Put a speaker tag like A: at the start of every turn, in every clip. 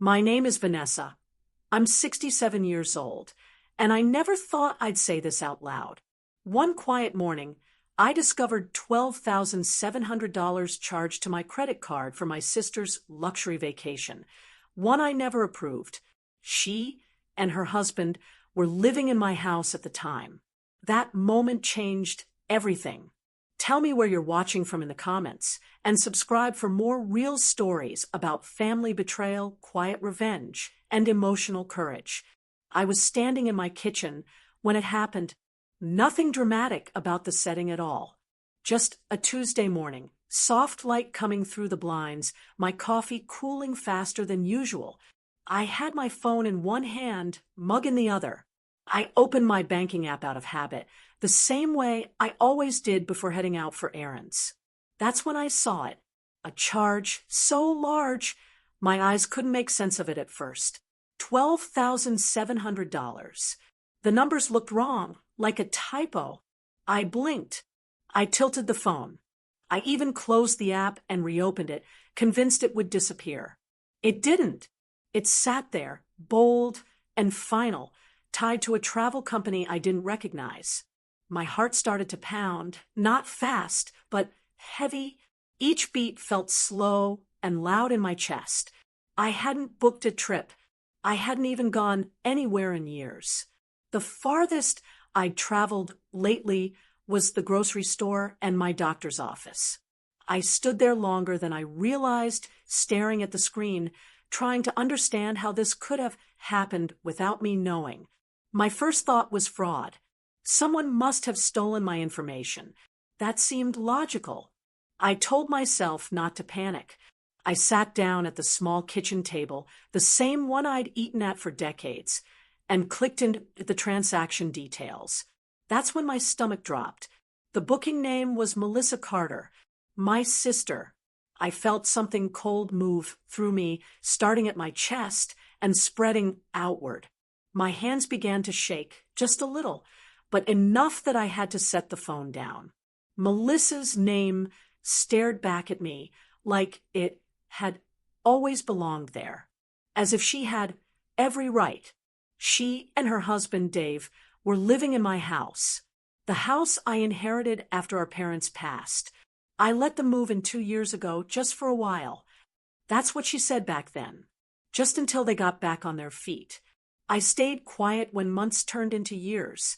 A: My name is Vanessa. I'm 67 years old, and I never thought I'd say this out loud. One quiet morning, I discovered $12,700 charged to my credit card for my sister's luxury vacation, one I never approved. She and her husband were living in my house at the time. That moment changed everything. Tell me where you're watching from in the comments, and subscribe for more real stories about family betrayal, quiet revenge, and emotional courage. I was standing in my kitchen when it happened. Nothing dramatic about the setting at all. Just a Tuesday morning, soft light coming through the blinds, my coffee cooling faster than usual. I had my phone in one hand, mug in the other. I opened my banking app out of habit, the same way I always did before heading out for errands. That's when I saw it. A charge so large, my eyes couldn't make sense of it at first. $12,700. The numbers looked wrong, like a typo. I blinked. I tilted the phone. I even closed the app and reopened it, convinced it would disappear. It didn't. It sat there, bold and final, tied to a travel company I didn't recognize. My heart started to pound, not fast, but heavy. Each beat felt slow and loud in my chest. I hadn't booked a trip. I hadn't even gone anywhere in years. The farthest I'd traveled lately was the grocery store and my doctor's office. I stood there longer than I realized, staring at the screen, trying to understand how this could have happened without me knowing. My first thought was fraud. Someone must have stolen my information. That seemed logical. I told myself not to panic. I sat down at the small kitchen table, the same one I'd eaten at for decades, and clicked into the transaction details. That's when my stomach dropped. The booking name was Melissa Carter, my sister. I felt something cold move through me, starting at my chest and spreading outward. My hands began to shake, just a little, but enough that I had to set the phone down. Melissa's name stared back at me like it had always belonged there, as if she had every right. She and her husband, Dave, were living in my house, the house I inherited after our parents passed. I let them move in 2 years ago, just for a while. That's what she said back then, just until they got back on their feet. I stayed quiet when months turned into years.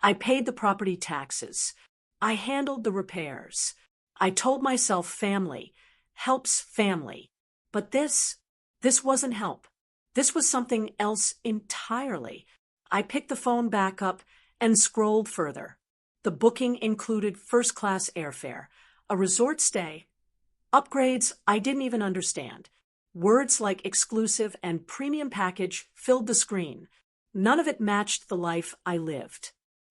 A: I paid the property taxes. I handled the repairs. I told myself family helps family. But this wasn't help. This was something else entirely. I picked the phone back up and scrolled further. The booking included first-class airfare, a resort stay, upgrades I didn't even understand. Words like exclusive and premium package filled the screen. None of it matched the life I lived.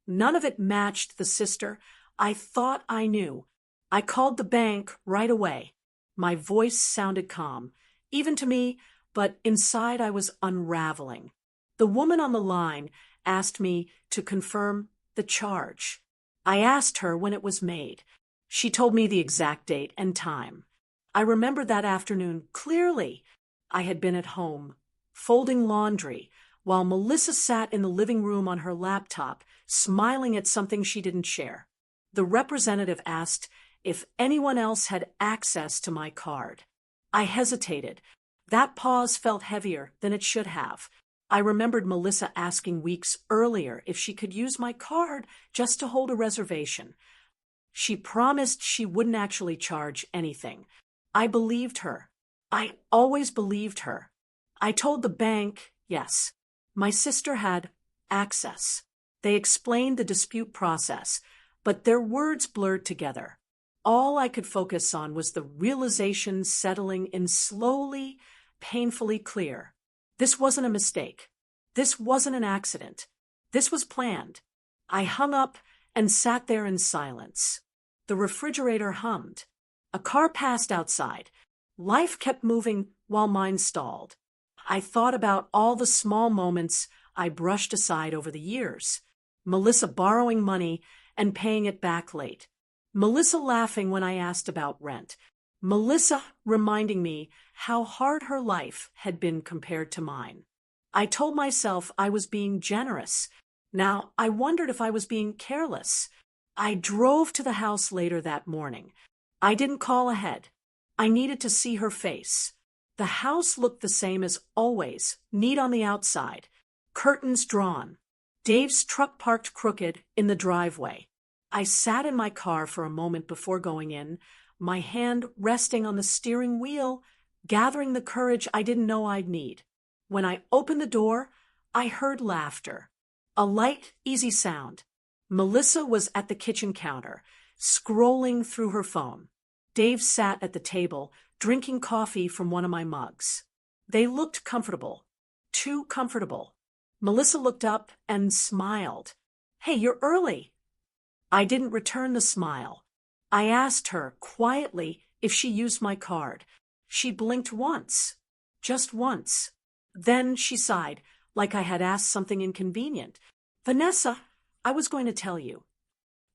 A: None of it matched the sister I thought I knew. I called the bank right away. My voice sounded calm, even to me, but inside I was unraveling. The woman on the line asked me to confirm the charge. I asked her when it was made. She told me the exact date and time. I remember that afternoon clearly. I had been at home, folding laundry, while Melissa sat in the living room on her laptop, smiling at something she didn't share. The representative asked if anyone else had access to my card. I hesitated. That pause felt heavier than it should have. I remembered Melissa asking weeks earlier if she could use my card just to hold a reservation. She promised she wouldn't actually charge anything. I believed her. I always believed her. I told the bank, yes, my sister had access. They explained the dispute process, but their words blurred together. All I could focus on was the realization settling in slowly, painfully clear. This wasn't a mistake. This wasn't an accident. This was planned. I hung up and sat there in silence. The refrigerator hummed. A car passed outside. Life kept moving while mine stalled. I thought about all the small moments I brushed aside over the years. Melissa borrowing money and paying it back late. Melissa laughing when I asked about rent. Melissa reminding me how hard her life had been compared to mine. I told myself I was being generous. Now I wondered if I was being careless. I drove to the house later that morning. I didn't call ahead. I needed to see her face. The house looked the same as always, neat on the outside, curtains drawn. Dave's truck parked crooked in the driveway. I sat in my car for a moment before going in, my hand resting on the steering wheel, gathering the courage I didn't know I'd need. When I opened the door, I heard laughter. A light, easy sound. Melissa was at the kitchen counter, scrolling through her phone. Dave sat at the table, drinking coffee from one of my mugs. They looked comfortable. Too comfortable. Melissa looked up and smiled. "Hey, you're early." I didn't return the smile. I asked her, quietly, if she used my card. She blinked once. Just once. Then she sighed, like I had asked something inconvenient. "Vanessa, I was going to tell you."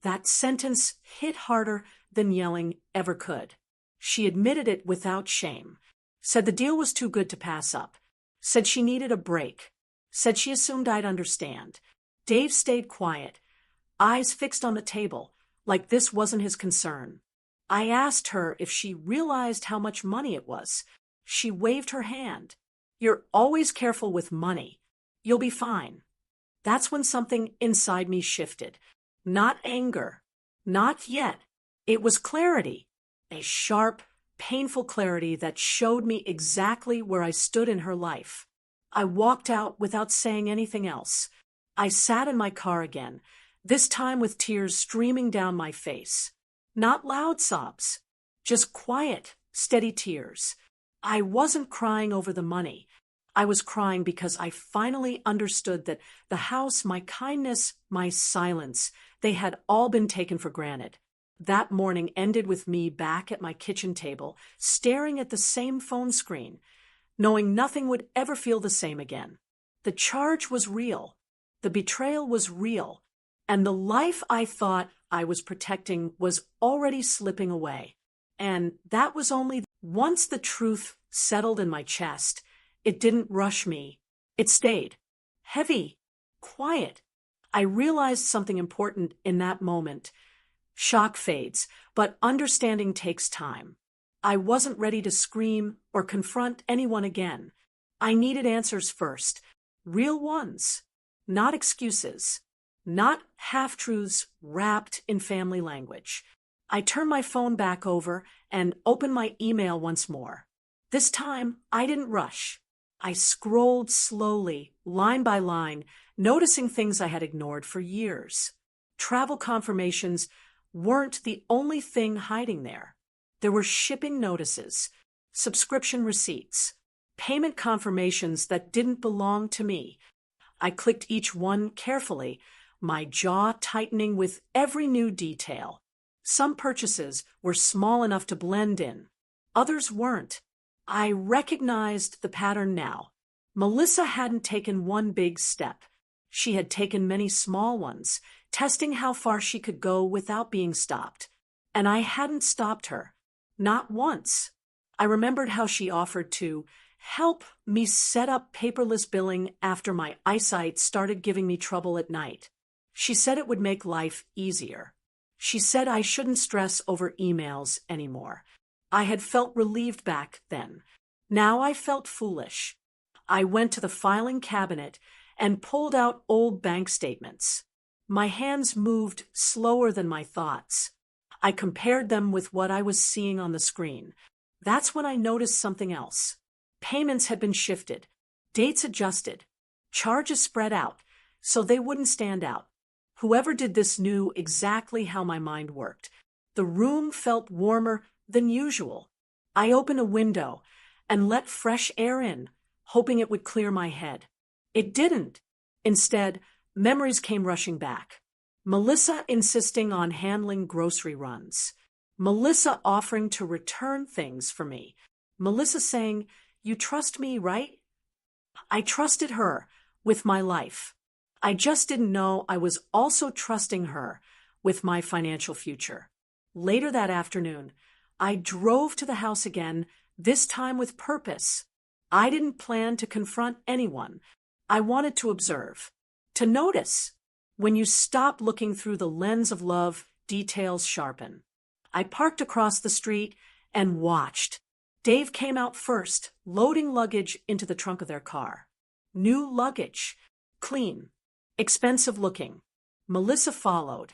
A: That sentence hit harder than yelling ever could. She admitted it without shame. Said the deal was too good to pass up. Said she needed a break. Said she assumed I'd understand. Dave stayed quiet, eyes fixed on the table, like this wasn't his concern. I asked her if she realized how much money it was. She waved her hand. "You're always careful with money. You'll be fine." That's when something inside me shifted. Not anger. Not yet. It was clarity. A sharp, painful clarity that showed me exactly where I stood in her life. I walked out without saying anything else. I sat in my car again, this time with tears streaming down my face. Not loud sobs, just quiet, steady tears. I wasn't crying over the money. I was crying because I finally understood that the house, my kindness, my silence, they had all been taken for granted. That morning ended with me back at my kitchen table, staring at the same phone screen, knowing nothing would ever feel the same again. The charge was real. The betrayal was real. And the life I thought I was protecting was already slipping away. And that was only once the truth settled in my chest. It didn't rush me. It stayed. Heavy. Quiet. I realized something important in that moment. Shock fades, but understanding takes time. I wasn't ready to scream or confront anyone again. I needed answers first. Real ones. Not excuses. Not half-truths wrapped in family language. I turned my phone back over and opened my email once more. This time, I didn't rush. I scrolled slowly, line by line, noticing things I had ignored for years. Travel confirmations weren't the only thing hiding there. There were shipping notices, subscription receipts, payment confirmations that didn't belong to me. I clicked each one carefully, my jaw tightening with every new detail. Some purchases were small enough to blend in. Others weren't. I recognized the pattern now. Melissa hadn't taken one big step. She had taken many small ones, testing how far she could go without being stopped. And I hadn't stopped her. Not once. I remembered how she offered to help me set up paperless billing after my eyesight started giving me trouble at night. She said it would make life easier. She said I shouldn't stress over emails anymore. I had felt relieved back then. Now I felt foolish. I went to the filing cabinet and pulled out old bank statements. My hands moved slower than my thoughts. I compared them with what I was seeing on the screen. That's when I noticed something else. Payments had been shifted, dates adjusted, charges spread out, so they wouldn't stand out. Whoever did this knew exactly how my mind worked. The room felt warmer than usual. I opened a window and let fresh air in, hoping it would clear my head. It didn't. Instead, memories came rushing back. Melissa insisting on handling grocery runs. Melissa offering to return things for me. Melissa saying, "You trust me, right?" I trusted her with my life. I just didn't know I was also trusting her with my financial future. Later that afternoon, I drove to the house again, this time with purpose. I didn't plan to confront anyone. I wanted to observe, to notice. When you stop looking through the lens of love, details sharpen. I parked across the street and watched. Dave came out first, loading luggage into the trunk of their car. New luggage. Clean. Expensive looking. Melissa followed,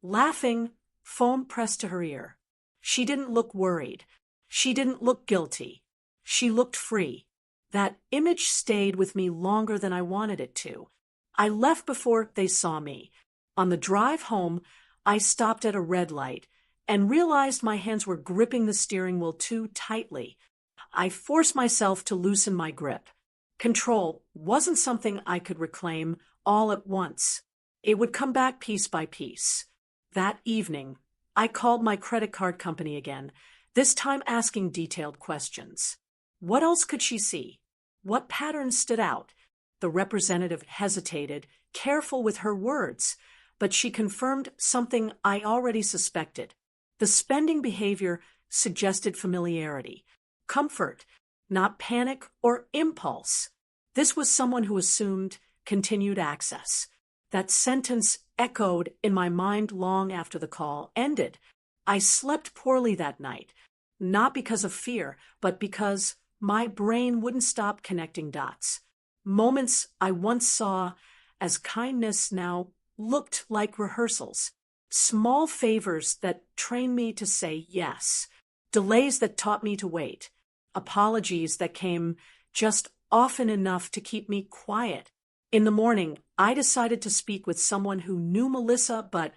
A: laughing, phone pressed to her ear. She didn't look worried. She didn't look guilty. She looked free. That image stayed with me longer than I wanted it to. I left before they saw me. On the drive home, I stopped at a red light and realized my hands were gripping the steering wheel too tightly. I forced myself to loosen my grip. Control wasn't something I could reclaim all at once. It would come back piece by piece. That evening, I called my credit card company again, this time asking detailed questions. What else could she see? What patterns stood out? The representative hesitated, careful with her words, but she confirmed something I already suspected. The spending behavior suggested familiarity, comfort, not panic or impulse. This was someone who assumed continued access. That sentence echoed in my mind long after the call ended. I slept poorly that night, not because of fear, but because my brain wouldn't stop connecting dots. Moments I once saw as kindness now looked like rehearsals. Small favors that trained me to say yes. Delays that taught me to wait. Apologies that came just often enough to keep me quiet. In the morning, I decided to speak with someone who knew Melissa but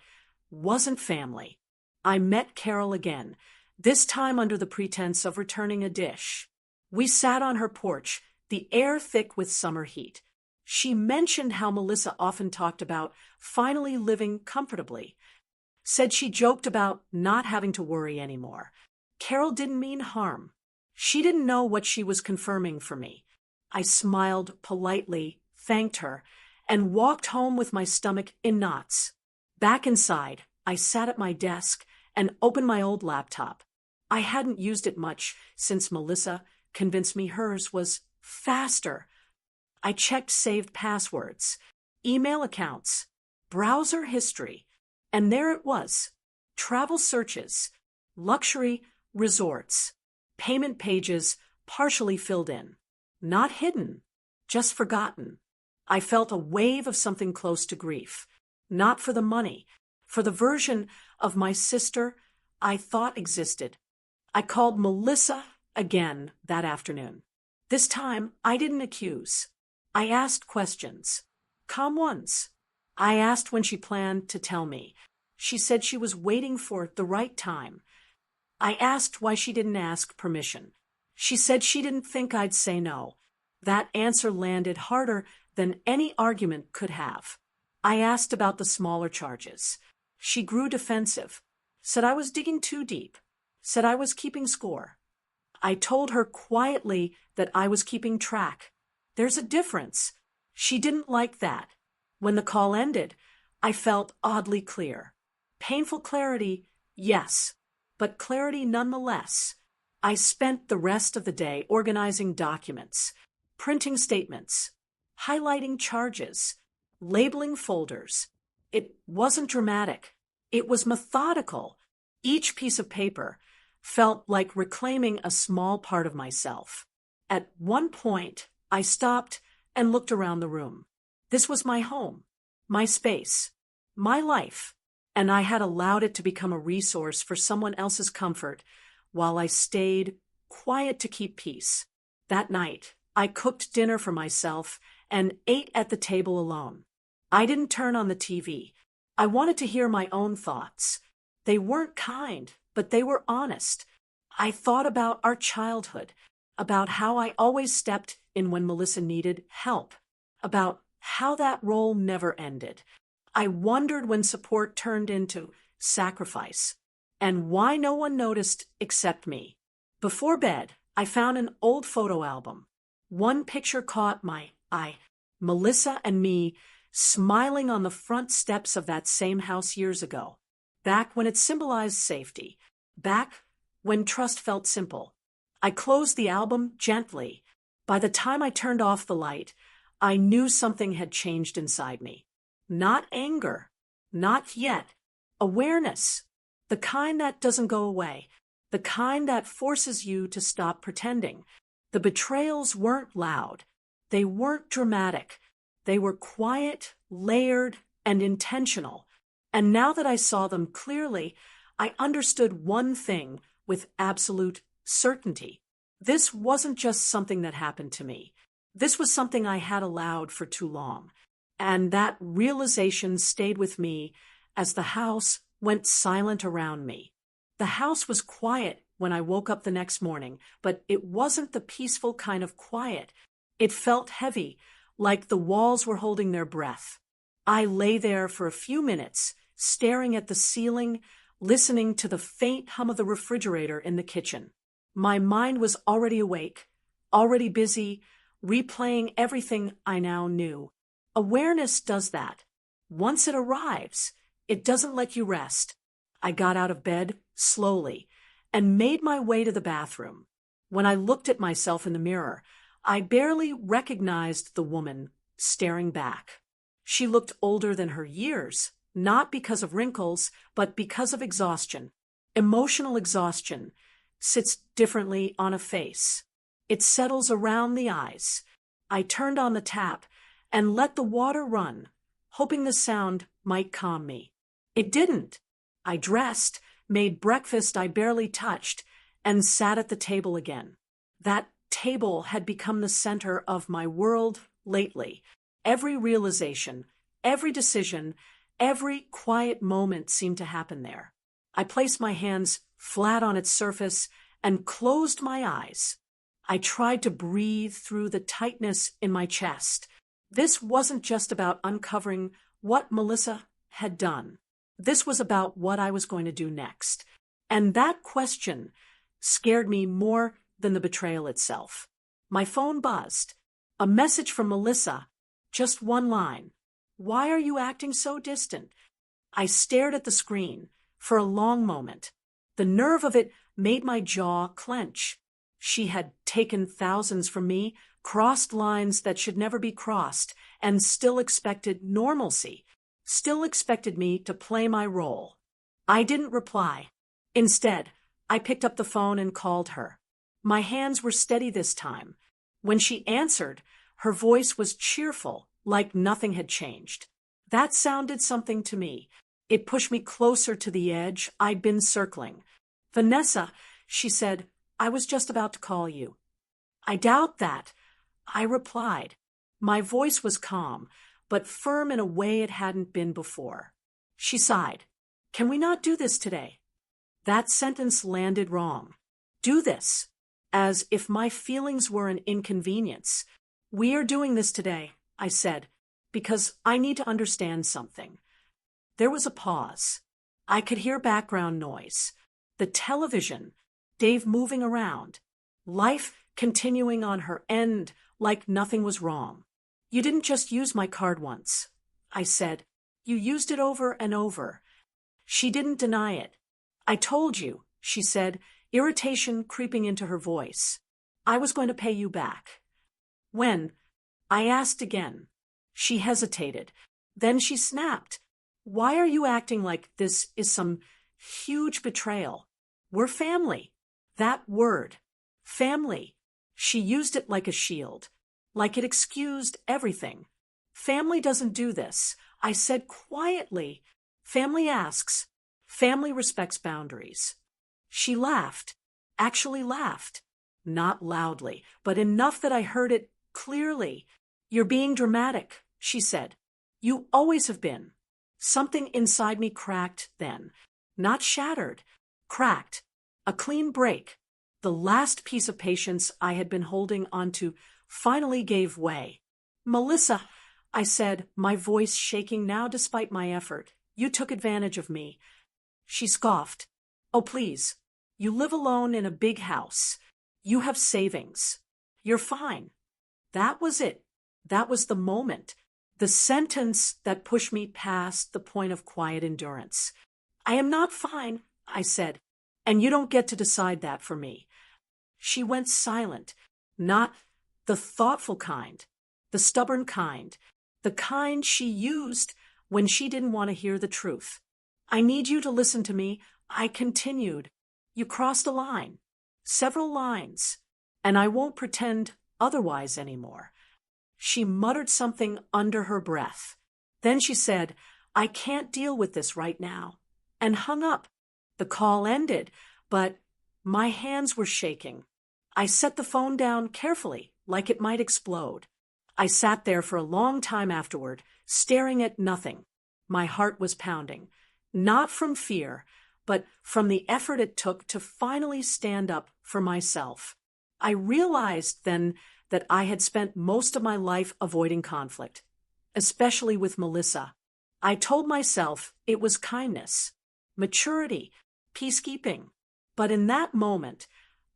A: wasn't family. I met Carol again, this time under the pretense of returning a dish. We sat on her porch, the air thick with summer heat. She mentioned how Melissa often talked about finally living comfortably. Said she joked about not having to worry anymore. Carol didn't mean harm. She didn't know what she was confirming for me. I smiled politely, thanked her, and walked home with my stomach in knots. Back inside, I sat at my desk and opened my old laptop. I hadn't used it much since Melissa convinced me hers was faster. I checked saved passwords, email accounts, browser history, and there it was. Travel searches, luxury resorts, payment pages partially filled in. Not hidden, just forgotten. I felt a wave of something close to grief. Not for the money, for the version of my sister I thought existed. I called Melissa again that afternoon. This time, I didn't accuse. I asked questions. Calm ones. I asked when she planned to tell me. She said she was waiting for the right time. I asked why she didn't ask permission. She said she didn't think I'd say no. That answer landed harder than any argument could have. I asked about the smaller charges. She grew defensive, said I was digging too deep, said I was keeping score. I told her quietly that I was keeping track. There's a difference. She didn't like that. When the call ended, I felt oddly clear. Painful clarity, yes, but clarity nonetheless. I spent the rest of the day organizing documents, printing statements, highlighting charges, labeling folders. It wasn't dramatic. It was methodical. Each piece of paper felt like reclaiming a small part of myself. At one point, I stopped and looked around the room. This was my home, my space, my life, and I had allowed it to become a resource for someone else's comfort while I stayed quiet to keep peace. That night, I cooked dinner for myself and ate at the table alone. I didn't turn on the TV. I wanted to hear my own thoughts. They weren't kind, but they were honest. I thought about our childhood, about how I always stepped in when Melissa needed help, about how that role never ended. I wondered when support turned into sacrifice, and why no one noticed except me. Before bed, I found an old photo album. One picture caught my eye. Melissa and me smiling on the front steps of that same house years ago, back when it symbolized safety, back when trust felt simple. I closed the album gently. By the time I turned off the light, I knew something had changed inside me. Not anger. Not yet. Awareness. The kind that doesn't go away. The kind that forces you to stop pretending. The betrayals weren't loud. They weren't dramatic. They were quiet, layered, and intentional. And now that I saw them clearly, I understood one thing with absolute certainty. This wasn't just something that happened to me. This was something I had allowed for too long. And that realization stayed with me as the house went silent around me. The house was quiet when I woke up the next morning, but it wasn't the peaceful kind of quiet. It felt heavy, like the walls were holding their breath. I lay there for a few minutes, staring at the ceiling, listening to the faint hum of the refrigerator in the kitchen. My mind was already awake, already busy, replaying everything I now knew. Awareness does that. Once it arrives, it doesn't let you rest. I got out of bed slowly and made my way to the bathroom. When I looked at myself in the mirror, I barely recognized the woman staring back. She looked older than her years, not because of wrinkles, but because of exhaustion. Emotional exhaustion sits differently on a face. It settles around the eyes. I turned on the tap and let the water run, hoping the sound might calm me. It didn't. I dressed, made breakfast I barely touched, and sat at the table again. That table had become the center of my world lately. Every realization, every decision, every quiet moment seemed to happen there. I placed my hands flat on its surface and closed my eyes. I tried to breathe through the tightness in my chest. This wasn't just about uncovering what Melissa had done. This was about what I was going to do next. And that question scared me more than the betrayal itself. My phone buzzed. A message from Melissa. Just one line. "Why are you acting so distant?" I stared at the screen for a long moment. The nerve of it made my jaw clench. She had taken thousands from me, crossed lines that should never be crossed, and still expected normalcy. Still expected me to play my role. I didn't reply. Instead, I picked up the phone and called her. My hands were steady this time. When she answered, her voice was cheerful, like nothing had changed. That sounded something to me. It pushed me closer to the edge I'd been circling. "Vanessa," she said, "I was just about to call you." "I doubt that," I replied. My voice was calm, but firm in a way it hadn't been before. She sighed. "Can we not do this today?" That sentence landed wrong. Do this. As if my feelings were an inconvenience. "We are doing this today," I said, "because I need to understand something." There was a pause. I could hear background noise. The television, Dave moving around. Life continuing on her end like nothing was wrong. "You didn't just use my card once," I said. "You used it over and over." She didn't deny it. "I told you," she said, irritation creeping into her voice. "I was going to pay you back." "When?" I asked again. She hesitated. Then she snapped. "Why are you acting like this is some huge betrayal? We're family." That word, family. She used it like a shield, like it excused everything. "Family doesn't do this," I said quietly. "Family asks. Family respects boundaries." She laughed, actually laughed. Not loudly, but enough that I heard it clearly. "You're being dramatic," she said. "You always have been." Something inside me cracked then. Not shattered, cracked. A clean break. The last piece of patience I had been holding onto finally gave way. "Melissa," I said, my voice shaking now despite my effort, "you took advantage of me." She scoffed. "Oh, please. You live alone in a big house. You have savings. You're fine." That was it. That was the moment. The sentence that pushed me past the point of quiet endurance. "I am not fine," I said. And you don't get to decide that for me. She went silent, not the thoughtful kind, the stubborn kind, the kind she used when she didn't want to hear the truth. I need you to listen to me, I continued. You crossed a line, several lines, and I won't pretend otherwise anymore. She muttered something under her breath. Then she said, I can't deal with this right now, and hung up. The call ended, but my hands were shaking. I set the phone down carefully, like it might explode. I sat there for a long time afterward, staring at nothing. My heart was pounding, not from fear, but from the effort it took to finally stand up for myself. I realized then that I had spent most of my life avoiding conflict, especially with Melissa. I told myself it was kindness, maturity, peacekeeping. But in that moment,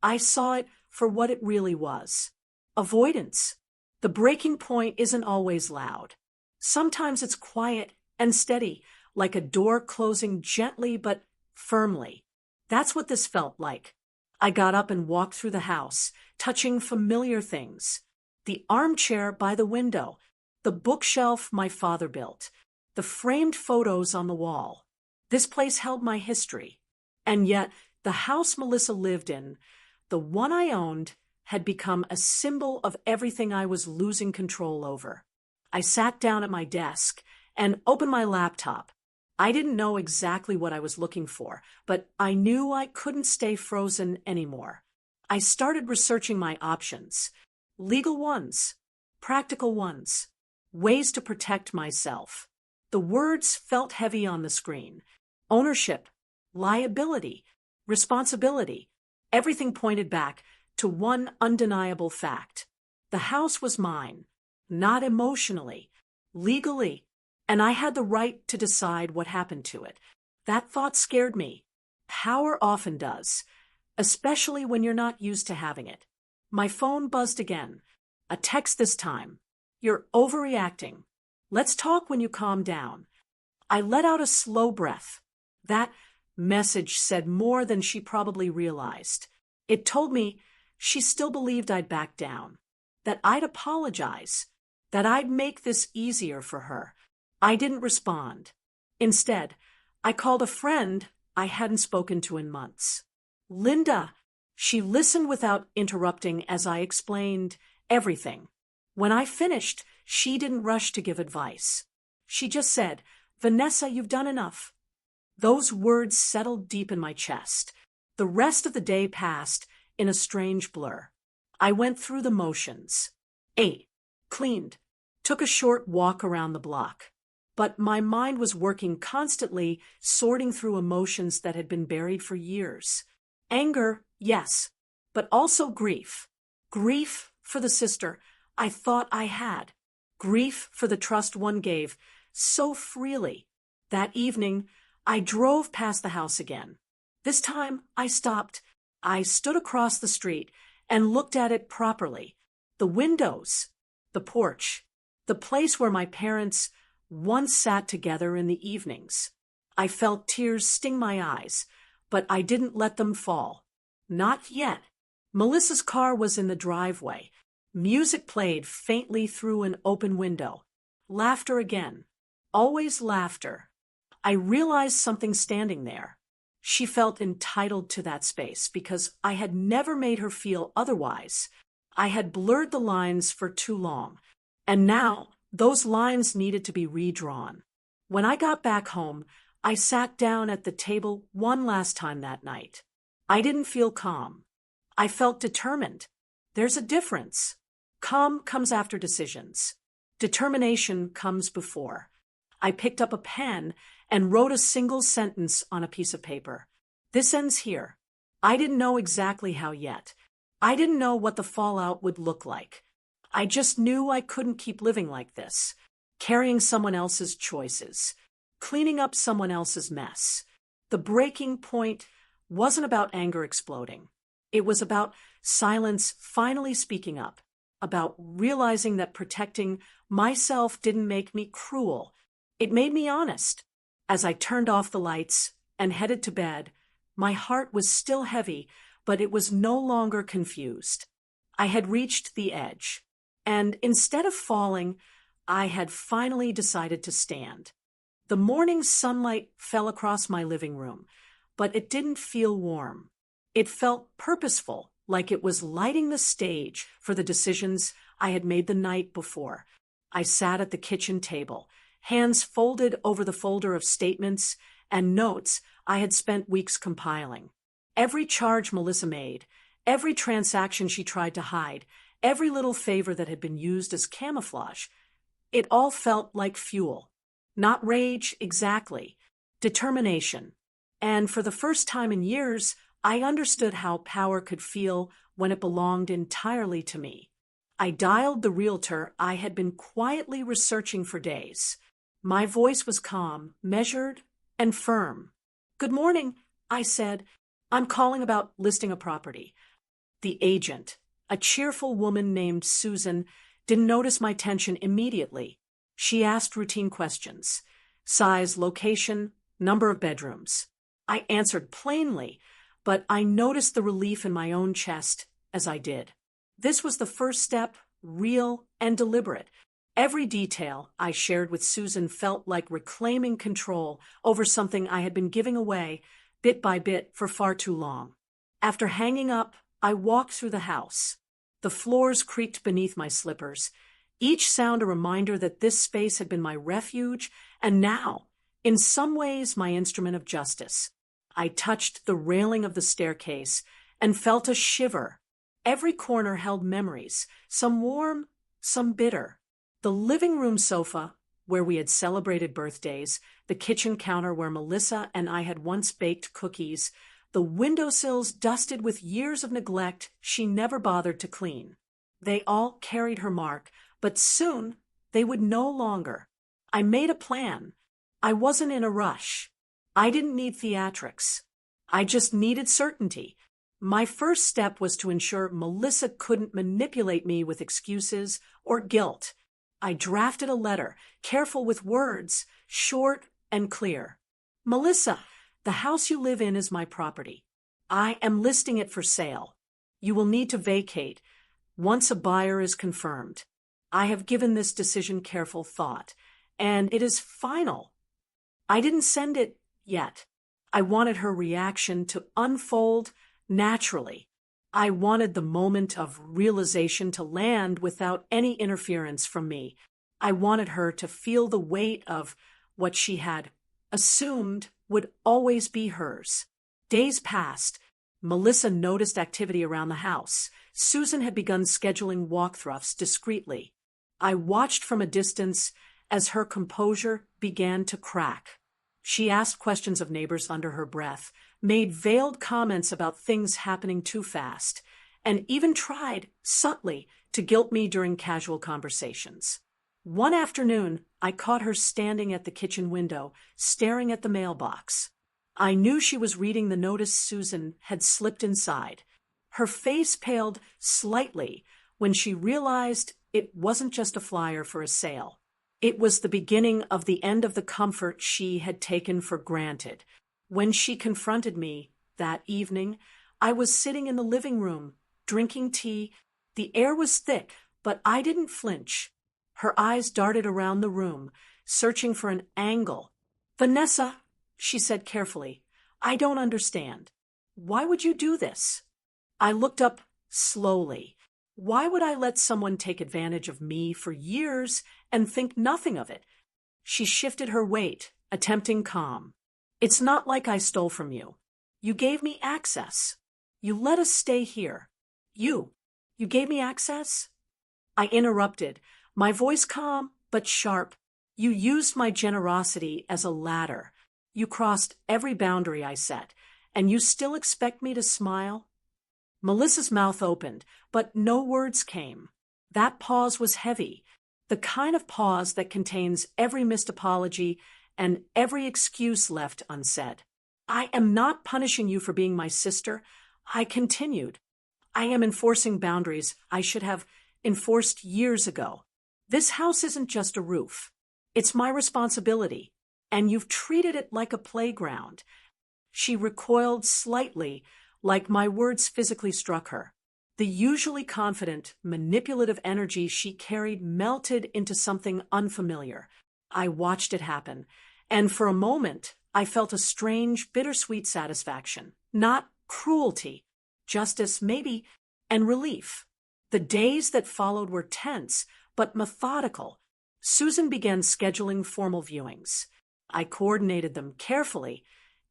A: I saw it for what it really was. Avoidance. The breaking point isn't always loud. Sometimes it's quiet and steady, like a door closing gently but firmly. That's what this felt like. I got up and walked through the house, touching familiar things. The armchair by the window, the bookshelf my father built, the framed photos on the wall. This place held my history. And yet, the house Melissa lived in, the one I owned, had become a symbol of everything I was losing control over. I sat down at my desk and opened my laptop. I didn't know exactly what I was looking for, but I knew I couldn't stay frozen anymore. I started researching my options. Legal ones, practical ones, ways to protect myself. The words felt heavy on the screen. Ownership, liability, responsibility. Everything pointed back to one undeniable fact. The house was mine, not emotionally, legally, and I had the right to decide what happened to it. That thought scared me. Power often does, especially when you're not used to having it. My phone buzzed again. A text this time. You're overreacting. Let's talk when you calm down. I let out a slow breath. That message said more than she probably realized. It told me she still believed I'd back down, that I'd apologize, that I'd make this easier for her. I didn't respond. Instead, I called a friend I hadn't spoken to in months. Linda. She listened without interrupting as I explained everything. When I finished, she didn't rush to give advice. She just said, Vanessa, you've done enough. Those words settled deep in my chest. The rest of the day passed in a strange blur. I went through the motions. Ate, cleaned, took a short walk around the block. But my mind was working constantly, sorting through emotions that had been buried for years. Anger, yes, but also grief. Grief for the sister I thought I had. Grief for the trust one gave so freely. That evening, I drove past the house again. This time, I stopped. I stood across the street and looked at it properly. The windows, the porch, the place where my parents once sat together in the evenings. I felt tears sting my eyes, but I didn't let them fall. Not yet. Melissa's car was in the driveway. Music played faintly through an open window. Laughter again. Always laughter. I realized something standing there. She felt entitled to that space because I had never made her feel otherwise. I had blurred the lines for too long, and now those lines needed to be redrawn. When I got back home, I sat down at the table one last time that night. I didn't feel calm. I felt determined. There's a difference. Calm comes after decisions. Determination comes before. I picked up a pen and wrote a single sentence on a piece of paper. This ends here. I didn't know exactly how yet. I didn't know what the fallout would look like. I just knew I couldn't keep living like this, carrying someone else's choices, cleaning up someone else's mess. The breaking point wasn't about anger exploding. It was about silence finally speaking up, about realizing that protecting myself didn't make me cruel. It made me honest. As I turned off the lights and headed to bed, My heart was still heavy, but it was no longer confused. I had reached the edge, and instead of falling, I had finally decided to stand. The morning sunlight fell across my living room, but it didn't feel warm. It felt purposeful, like it was lighting the stage for the decisions I had made the night before. I sat at the kitchen table, hands folded over the folder of statements and notes I had spent weeks compiling. Every charge Melissa made, every transaction she tried to hide, every little favor that had been used as camouflage, it all felt like fuel. Not rage, exactly. Determination. And for the first time in years, I understood how power could feel when it belonged entirely to me. I dialed the realtor I had been quietly researching for days. My voice was calm, measured, and firm. "Good morning," I said. "I'm calling about listing a property." The agent, a cheerful woman named Susan, didn't notice my tension immediately. She asked routine questions: size, location, number of bedrooms. I answered plainly, but I noticed the relief in my own chest as I did. This was the first step, real and deliberate. Every detail I shared with Susan felt like reclaiming control over something I had been giving away, bit by bit, for far too long. After hanging up, I walked through the house. The floors creaked beneath my slippers, each sound a reminder that this space had been my refuge, and now, in some ways, my instrument of justice. I touched the railing of the staircase and felt a shiver. Every corner held memories, some warm, some bitter. The living room sofa, where we had celebrated birthdays, the kitchen counter where Melissa and I had once baked cookies, the windowsills dusted with years of neglect she never bothered to clean. They all carried her mark, but soon they would no longer. I made a plan. I wasn't in a rush. I didn't need theatrics. I just needed certainty. My first step was to ensure Melissa couldn't manipulate me with excuses or guilt. I drafted a letter, careful with words, short and clear. "Melissa, the house you live in is my property. I am listing it for sale. You will need to vacate once a buyer is confirmed. I have given this decision careful thought, and it is final." I didn't send it yet. I wanted her reaction to unfold naturally. I wanted the moment of realization to land without any interference from me. I wanted her to feel the weight of what she had assumed would always be hers. Days passed. Melissa noticed activity around the house. Susan had begun scheduling walkthroughs discreetly. I watched from a distance as her composure began to crack. She asked questions of neighbors under her breath, made veiled comments about things happening too fast, and even tried, subtly, to guilt me during casual conversations. One afternoon, I caught her standing at the kitchen window, staring at the mailbox. I knew she was reading the notice Susan had slipped inside. Her face paled slightly when she realized it wasn't just a flyer for a sale. It was the beginning of the end of the comfort she had taken for granted. When she confronted me that evening, I was sitting in the living room, drinking tea. The air was thick, but I didn't flinch. Her eyes darted around the room, searching for an angle. "Vanessa," she said carefully, "I don't understand. Why would you do this?" I looked up slowly. Why would I let someone take advantage of me for years and think nothing of it? She shifted her weight, attempting calm. "It's not like I stole from you. You gave me access. You let us stay here. You gave me access?" I interrupted, my voice calm but sharp. "You used my generosity as a ladder. You crossed every boundary I set, and you still expect me to smile?" Melissa's mouth opened, but no words came. That pause was heavy, the kind of pause that contains every missed apology and every excuse left unsaid. "I am not punishing you for being my sister," I continued. "I am enforcing boundaries I should have enforced years ago. This house isn't just a roof. It's my responsibility, and you've treated it like a playground. She recoiled slightly, like my words physically struck her. The usually confident, manipulative energy she carried melted into something unfamiliar. I watched it happen, and for a moment, I felt a strange, bittersweet satisfaction. Not cruelty, justice, maybe, and relief. The days that followed were tense, but methodical. Susan began scheduling formal viewings. I coordinated them carefully,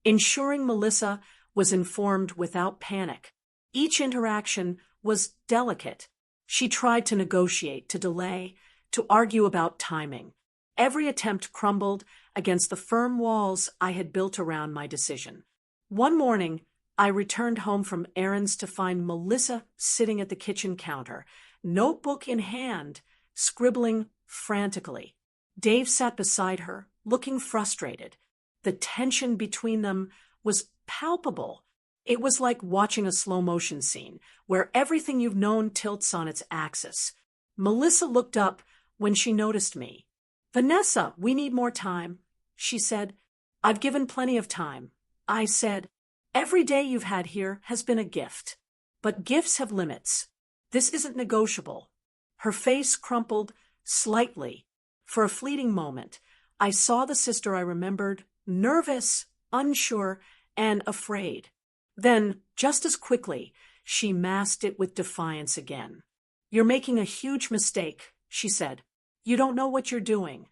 A: ensuring Melissa was informed without panic. Each interaction was delicate. She tried to negotiate, to delay, to argue about timing. Every attempt crumbled against the firm walls I had built around my decision. One morning, I returned home from errands to find Melissa sitting at the kitchen counter, notebook in hand, scribbling frantically. Dave sat beside her, looking frustrated. The tension between them was palpable. It was like watching a slow-motion scene, where everything you've known tilts on its axis. Melissa looked up when she noticed me. "Vanessa, we need more time," she said. "I've given plenty of time," I said. "Every day you've had here has been a gift. But gifts have limits. This isn't negotiable." Her face crumpled slightly. For a fleeting moment, I saw the sister I remembered, nervous, unsure, and afraid. Then, just as quickly, she masked it with defiance again. "You're making a huge mistake," she said. "You don't know what you're doing."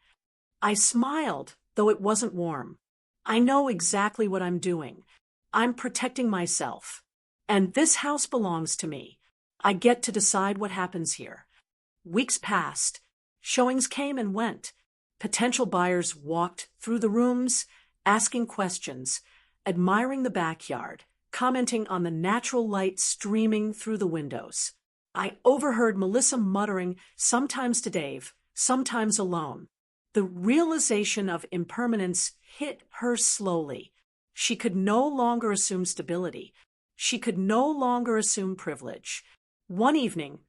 A: I smiled, though it wasn't warm. "I know exactly what I'm doing. I'm protecting myself. And this house belongs to me. I get to decide what happens here." Weeks passed. Showings came and went. Potential buyers walked through the rooms, asking questions, admiring the backyard, commenting on the natural light streaming through the windows. I overheard Melissa muttering, sometimes to Dave, sometimes alone. The realization of impermanence hit her slowly. She could no longer assume stability. She could no longer assume privilege. One evening,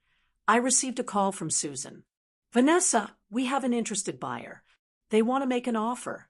A: I received a call from Susan. "Vanessa, we have an interested buyer. They want to make an offer."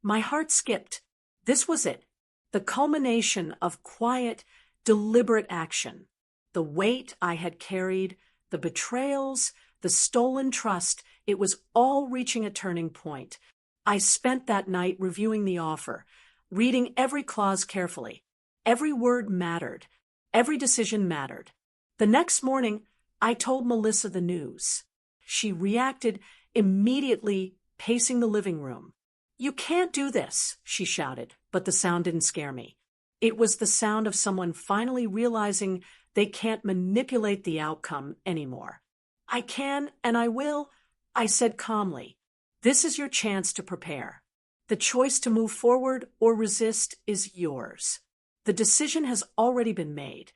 A: My heart skipped. This was it. The culmination of quiet, deliberate action. The weight I had carried, the betrayals, the stolen trust, it was all reaching a turning point. I spent that night reviewing the offer, reading every clause carefully. Every word mattered. Every decision mattered. The next morning, I told Melissa the news. She reacted immediately, pacing the living room. "You can't do this," she shouted, but the sound didn't scare me. It was the sound of someone finally realizing they can't manipulate the outcome anymore. "I can and I will," I said calmly. "This is your chance to prepare. The choice to move forward or resist is yours. The decision has already been made."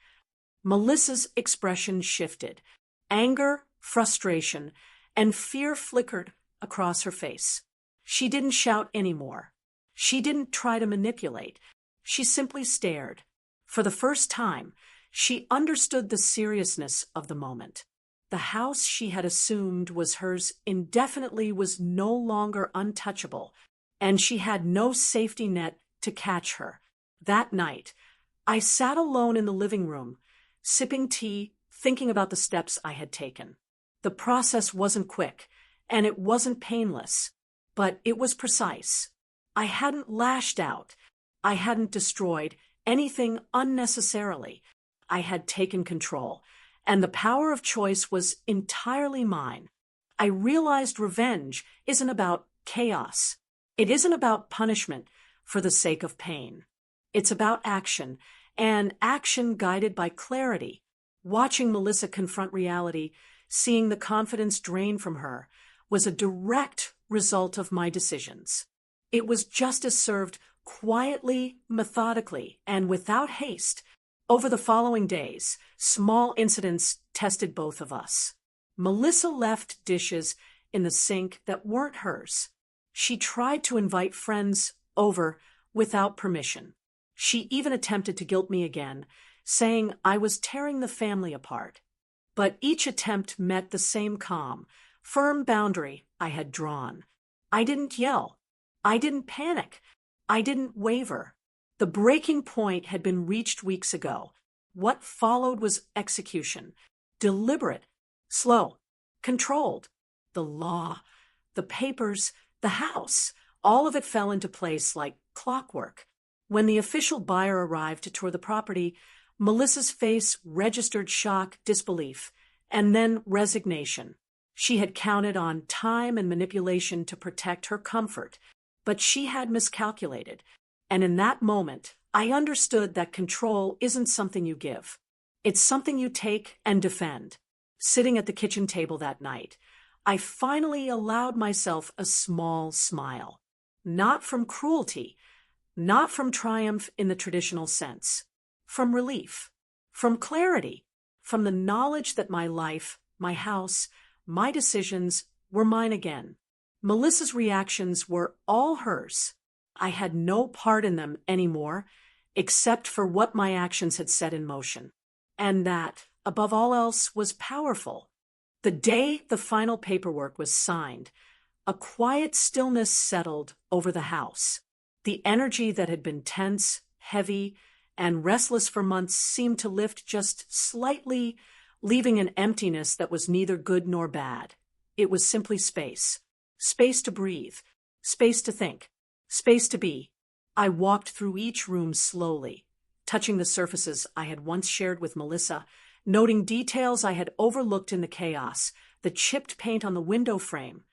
A: Melissa's expression shifted. Anger, frustration, and fear flickered across her face. She didn't shout anymore. She didn't try to manipulate. She simply stared. For the first time, she understood the seriousness of the moment. The house she had assumed was hers indefinitely was no longer untouchable, and she had no safety net to catch her. That night, I sat alone in the living room, sipping tea, thinking about the steps I had taken. The process wasn't quick, and it wasn't painless, but it was precise. I hadn't lashed out. I hadn't destroyed anything unnecessarily. I had taken control, and the power of choice was entirely mine. I realized revenge isn't about chaos. It isn't about punishment for the sake of pain. It's about action, and action guided by clarity. Watching Melissa confront reality, seeing the confidence drain from her, was a direct result of my decisions. It was justice served quietly, methodically, and without haste. Over the following days, small incidents tested both of us. Melissa left dishes in the sink that weren't hers. She tried to invite friends over without permission. She even attempted to guilt me again, saying I was tearing the family apart. But each attempt met the same calm, firm boundary I had drawn. I didn't yell. I didn't panic. I didn't waver. The breaking point had been reached weeks ago. What followed was execution. Deliberate, slow, controlled. The law, the papers, the house, all of it fell into place like clockwork. When the official buyer arrived to tour the property, Melissa's face registered shock, disbelief, and then resignation. She had counted on time and manipulation to protect her comfort, but she had miscalculated. And in that moment, I understood that control isn't something you give. It's something you take and defend. Sitting at the kitchen table that night, I finally allowed myself a small smile. Not from cruelty, not from triumph in the traditional sense. From relief, from clarity, from the knowledge that my life, my house, my decisions were mine again. Melissa's reactions were all hers. I had no part in them anymore, except for what my actions had set in motion. And that, above all else, was powerful. The day the final paperwork was signed, a quiet stillness settled over the house. The energy that had been tense, heavy, and restless for months seemed to lift just slightly, leaving an emptiness that was neither good nor bad. It was simply space. Space to breathe. Space to think. Space to be. I walked through each room slowly, touching the surfaces I had once shared with Melissa, noting details I had overlooked in the chaos, the chipped paint on the window frame,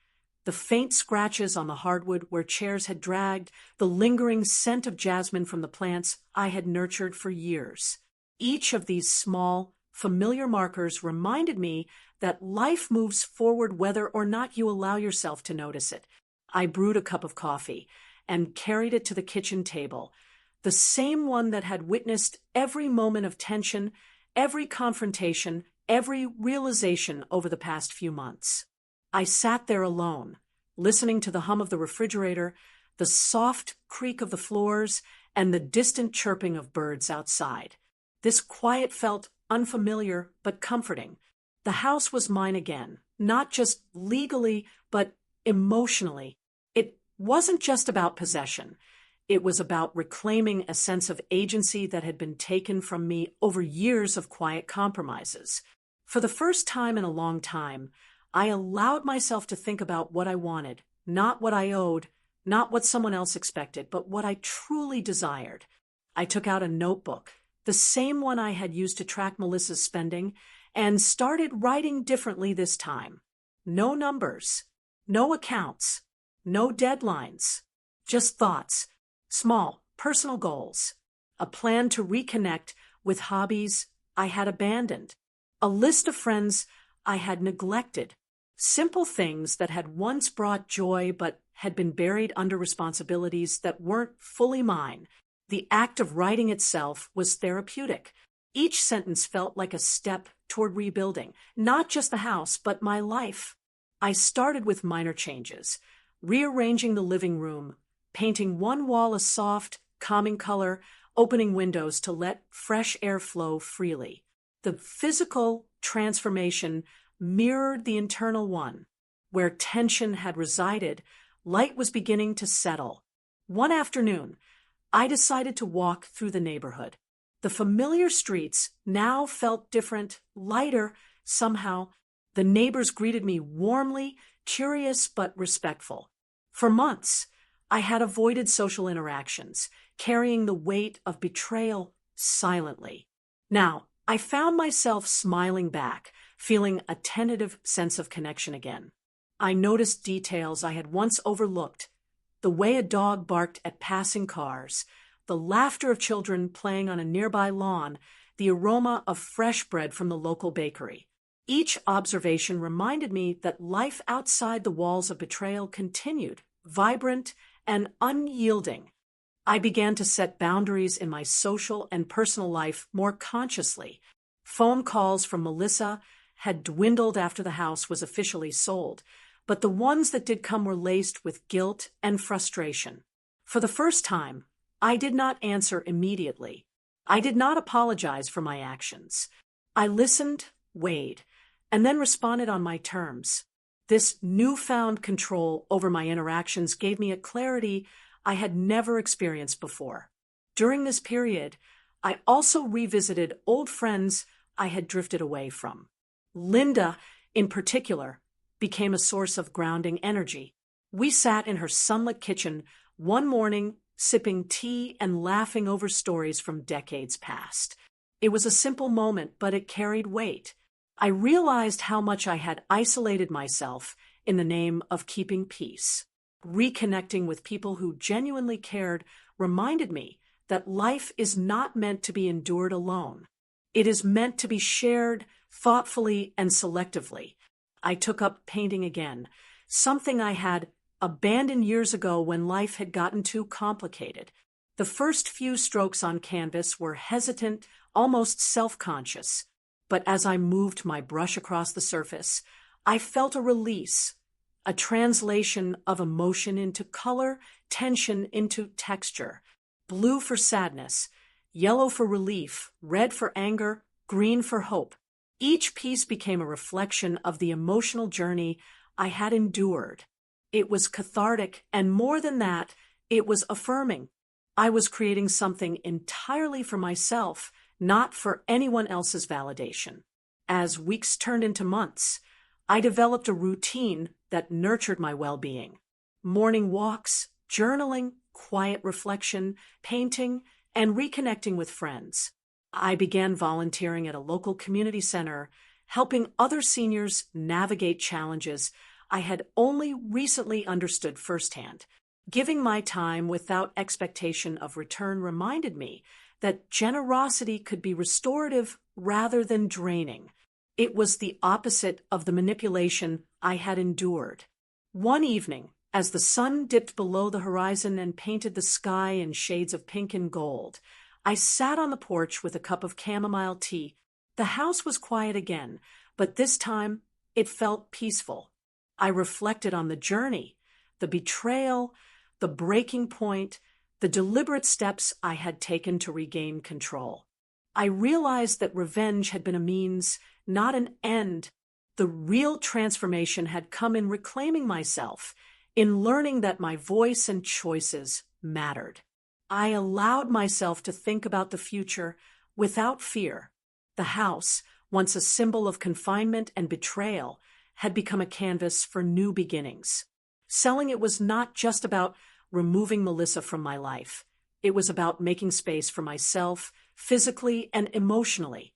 A: the faint scratches on the hardwood where chairs had dragged, the lingering scent of jasmine from the plants I had nurtured for years. Each of these small, familiar markers reminded me that life moves forward whether or not you allow yourself to notice it. I brewed a cup of coffee and carried it to the kitchen table, the same one that had witnessed every moment of tension, every confrontation, every realization over the past few months. I sat there alone, listening to the hum of the refrigerator, the soft creak of the floors, and the distant chirping of birds outside. This quiet felt unfamiliar but comforting. The house was mine again, not just legally, but emotionally. It wasn't just about possession. It was about reclaiming a sense of agency that had been taken from me over years of quiet compromises. For the first time in a long time, I allowed myself to think about what I wanted, not what I owed, not what someone else expected, but what I truly desired. I took out a notebook, the same one I had used to track Melissa's spending, and started writing differently this time. No numbers, no accounts, no deadlines, just thoughts, small, personal goals, a plan to reconnect with hobbies I had abandoned, a list of friends I had neglected, simple things that had once brought joy but had been buried under responsibilities that weren't fully mine. The act of writing itself was therapeutic. Each sentence felt like a step toward rebuilding, not just the house, but my life. I started with minor changes, rearranging the living room, painting one wall a soft, calming color, opening windows to let fresh air flow freely. The physical transformation mirrored the internal one. Where tension had resided, light was beginning to settle. One afternoon, I decided to walk through the neighborhood. The familiar streets now felt different, lighter, somehow. The neighbors greeted me warmly, curious but respectful. For months, I had avoided social interactions, carrying the weight of betrayal silently. Now, I found myself smiling back, feeling a tentative sense of connection again. I noticed details I had once overlooked, the way a dog barked at passing cars, the laughter of children playing on a nearby lawn, the aroma of fresh bread from the local bakery. Each observation reminded me that life outside the walls of betrayal continued, vibrant and unyielding. I began to set boundaries in my social and personal life more consciously. Phone calls from Melissa had dwindled after the house was officially sold, but the ones that did come were laced with guilt and frustration. For the first time, I did not answer immediately. I did not apologize for my actions. I listened, weighed, and then responded on my terms. This newfound control over my interactions gave me a clarity I had never experienced before. During this period, I also revisited old friends I had drifted away from. Linda, in particular, became a source of grounding energy. We sat in her sunlit kitchen one morning, sipping tea and laughing over stories from decades past. It was a simple moment, but it carried weight. I realized how much I had isolated myself in the name of keeping peace. Reconnecting with people who genuinely cared reminded me that life is not meant to be endured alone. It is meant to be shared thoughtfully and selectively. I took up painting again, something I had abandoned years ago when life had gotten too complicated. The first few strokes on canvas were hesitant, almost self-conscious, but as I moved my brush across the surface, I felt a release, a translation of emotion into color, tension into texture. Blue for sadness, yellow for relief, red for anger, green for hope. Each piece became a reflection of the emotional journey I had endured. It was cathartic, and more than that, it was affirming. I was creating something entirely for myself, not for anyone else's validation. As weeks turned into months, I developed a routine that nurtured my well-being. Morning walks, journaling, quiet reflection, painting, and reconnecting with friends. I began volunteering at a local community center, helping other seniors navigate challenges I had only recently understood firsthand. Giving my time without expectation of return reminded me that generosity could be restorative rather than draining. It was the opposite of the manipulation I had endured. One evening, as the sun dipped below the horizon and painted the sky in shades of pink and gold, I sat on the porch with a cup of chamomile tea. The house was quiet again, but this time it felt peaceful. I reflected on the journey, the betrayal, the breaking point, the deliberate steps I had taken to regain control. I realized that revenge had been a means, not an end. The real transformation had come in reclaiming myself, in learning that my voice and choices mattered. I allowed myself to think about the future without fear. The house, once a symbol of confinement and betrayal, had become a canvas for new beginnings. Selling it was not just about removing Melissa from my life. It was about making space for myself, physically and emotionally.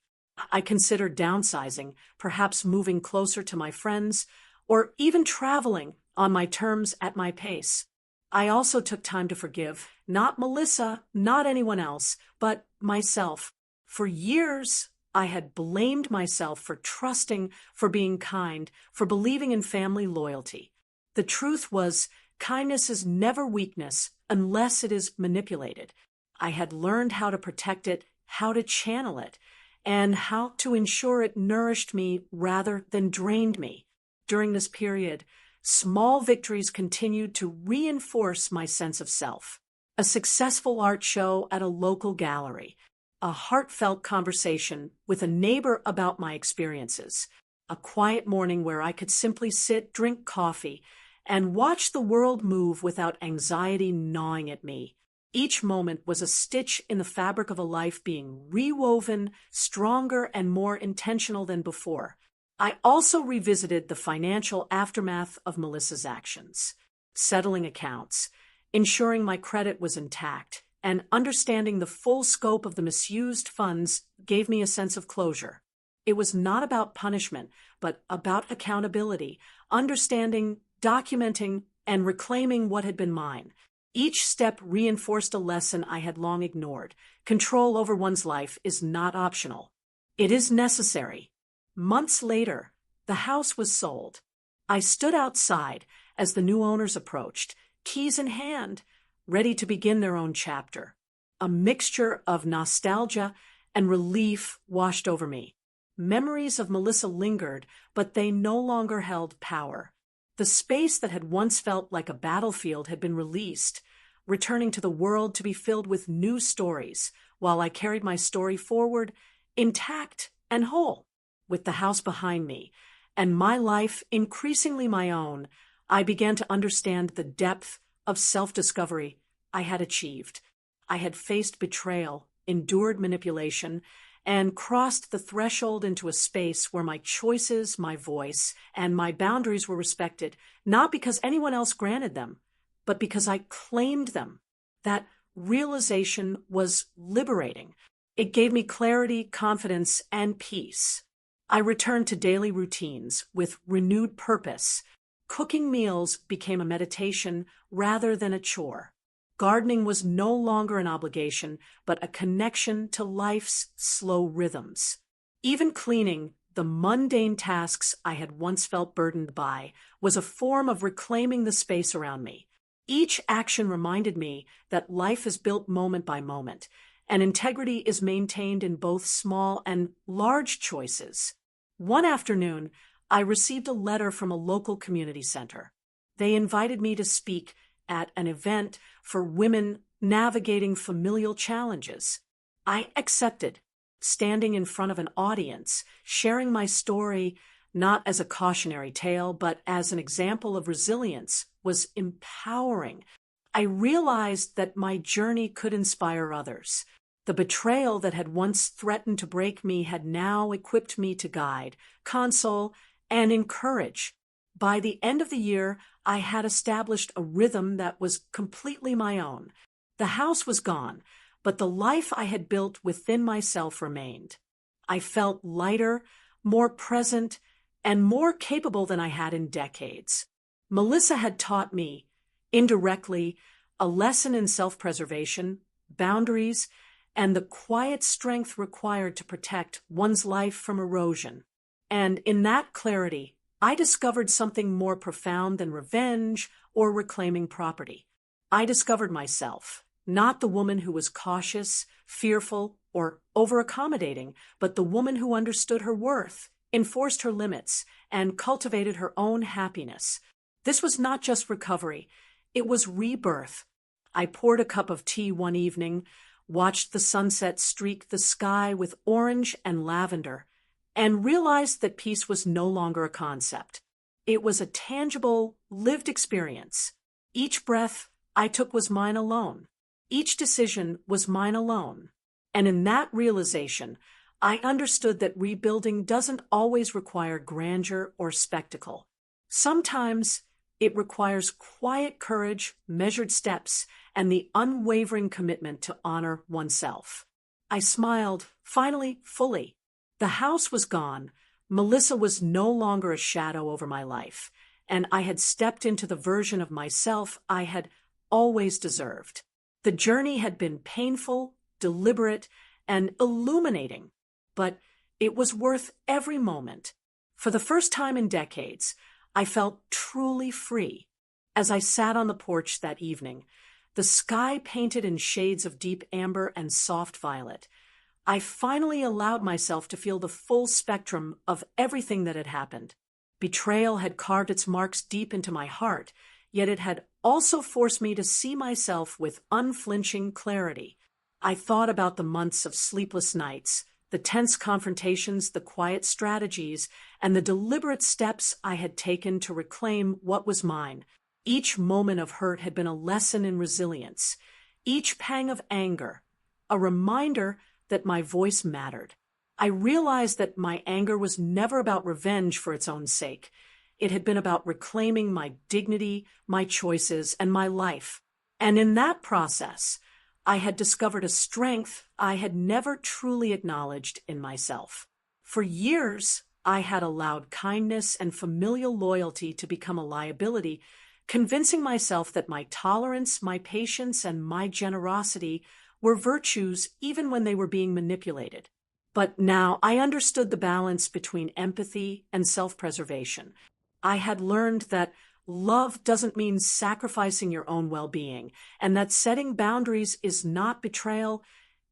A: I considered downsizing, perhaps moving closer to my friends, or even traveling on my terms at my pace. I also took time to forgive, not Melissa, not anyone else, but myself. For years, I had blamed myself for trusting, for being kind, for believing in family loyalty. The truth was, kindness is never weakness unless it is manipulated. I had learned how to protect it, how to channel it, and how to ensure it nourished me rather than drained me. During this period, small victories continued to reinforce my sense of self. A successful art show at a local gallery, a heartfelt conversation with a neighbor about my experiences, a quiet morning where I could simply sit, drink coffee, and watch the world move without anxiety gnawing at me. Each moment was a stitch in the fabric of a life being rewoven, stronger and more intentional than before. I also revisited the financial aftermath of Melissa's actions, settling accounts, ensuring my credit was intact, and understanding the full scope of the misused funds gave me a sense of closure. It was not about punishment, but about accountability, understanding, documenting, and reclaiming what had been mine. Each step reinforced a lesson I had long ignored. Control over one's life is not optional. It is necessary. Months later, the house was sold. I stood outside as the new owners approached, keys in hand, ready to begin their own chapter. A mixture of nostalgia and relief washed over me. Memories of Melissa lingered, but they no longer held power. The space that had once felt like a battlefield had been released, returning to the world to be filled with new stories, while I carried my story forward, intact and whole. With the house behind me, and my life increasingly my own, I began to understand the depth of self-discovery I had achieved. I had faced betrayal, endured manipulation, and crossed the threshold into a space where my choices, my voice, and my boundaries were respected, not because anyone else granted them, but because I claimed them. That realization was liberating. It gave me clarity, confidence, and peace. I returned to daily routines with renewed purpose. Cooking meals became a meditation rather than a chore. Gardening was no longer an obligation, but a connection to life's slow rhythms. Even cleaning, the mundane tasks I had once felt burdened by, was a form of reclaiming the space around me. Each action reminded me that life is built moment by moment, and integrity is maintained in both small and large choices. One afternoon, I received a letter from a local community center. They invited me to speak at an event for women navigating familial challenges. I accepted, standing in front of an audience, sharing my story not as a cautionary tale, but as an example of resilience, was empowering. I realized that my journey could inspire others. The betrayal that had once threatened to break me had now equipped me to guide, console, and encourage. By the end of the year, I had established a rhythm that was completely my own. The house was gone, but the life I had built within myself remained. I felt lighter, more present, and more capable than I had in decades. Melissa had taught me, indirectly, a lesson in self-preservation, boundaries, and the quiet strength required to protect one's life from erosion. And in that clarity, I discovered something more profound than revenge or reclaiming property. I discovered myself, not the woman who was cautious, fearful, or over-accommodating, but the woman who understood her worth, enforced her limits, and cultivated her own happiness. This was not just recovery, it was rebirth. I poured a cup of tea one evening, watched the sunset streak the sky with orange and lavender, and realized that peace was no longer a concept. It was a tangible, lived experience. Each breath I took was mine alone. Each decision was mine alone. And in that realization, I understood that rebuilding doesn't always require grandeur or spectacle. Sometimes it requires quiet courage, measured steps, and the unwavering commitment to honor oneself. I smiled, finally, fully. The house was gone. Melissa was no longer a shadow over my life, and I had stepped into the version of myself I had always deserved. The journey had been painful, deliberate, and illuminating, but it was worth every moment. For the first time in decades, I felt truly free. As I sat on the porch that evening, the sky painted in shades of deep amber and soft violet, I finally allowed myself to feel the full spectrum of everything that had happened. Betrayal had carved its marks deep into my heart, yet it had also forced me to see myself with unflinching clarity. I thought about the months of sleepless nights, the tense confrontations, the quiet strategies, and the deliberate steps I had taken to reclaim what was mine. Each moment of hurt had been a lesson in resilience, each pang of anger, a reminder that my voice mattered. I realized that my anger was never about revenge for its own sake. It had been about reclaiming my dignity, my choices, and my life. And in that process, I had discovered a strength I had never truly acknowledged in myself. For years, I had allowed kindness and familial loyalty to become a liability, convincing myself that my tolerance, my patience, and my generosity were virtues even when they were being manipulated. But now I understood the balance between empathy and self-preservation. I had learned that love doesn't mean sacrificing your own well-being, and that setting boundaries is not betrayal,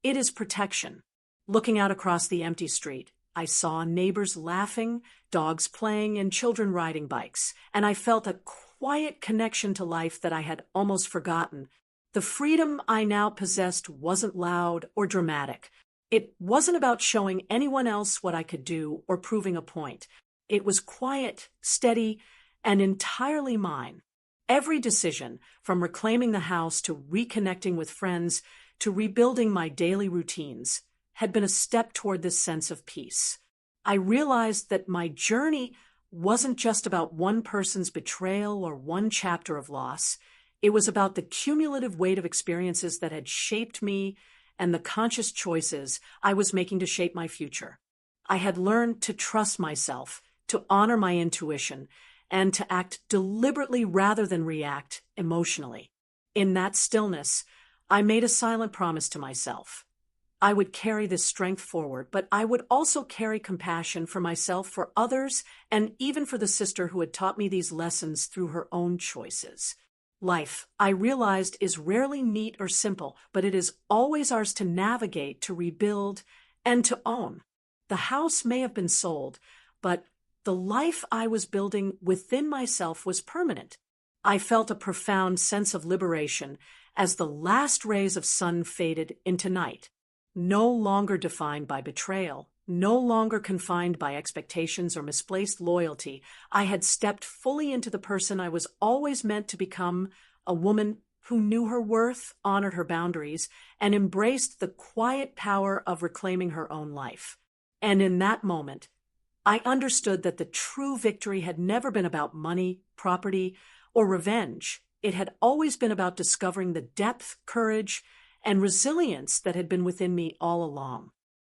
A: it is protection. Looking out across the empty street, I saw neighbors laughing, dogs playing, and children riding bikes, and I felt a quiet connection to life that I had almost forgotten. The freedom I now possessed wasn't loud or dramatic. It wasn't about showing anyone else what I could do or proving a point. It was quiet, steady, and entirely mine. Every decision, from reclaiming the house to reconnecting with friends, to rebuilding my daily routines, had been a step toward this sense of peace. I realized that my journey wasn't just about one person's betrayal or one chapter of loss. It was about the cumulative weight of experiences that had shaped me and the conscious choices I was making to shape my future. I had learned to trust myself, to honor my intuition, and to act deliberately rather than react emotionally. In that stillness, I made a silent promise to myself. I would carry this strength forward, but I would also carry compassion for myself, for others, and even for the sister who had taught me these lessons through her own choices. Life, I realized, is rarely neat or simple, but it is always ours to navigate, to rebuild, and to own. The house may have been sold, but the life I was building within myself was permanent. I felt a profound sense of liberation as the last rays of sun faded into night. No longer defined by betrayal, no longer confined by expectations or misplaced loyalty, I had stepped fully into the person I was always meant to become, a woman who knew her worth, honored her boundaries, and embraced the quiet power of reclaiming her own life. And in that moment, I understood that the true victory had never been about money, property, or revenge. It had always been about discovering the depth, courage, and resilience that had been within me all along.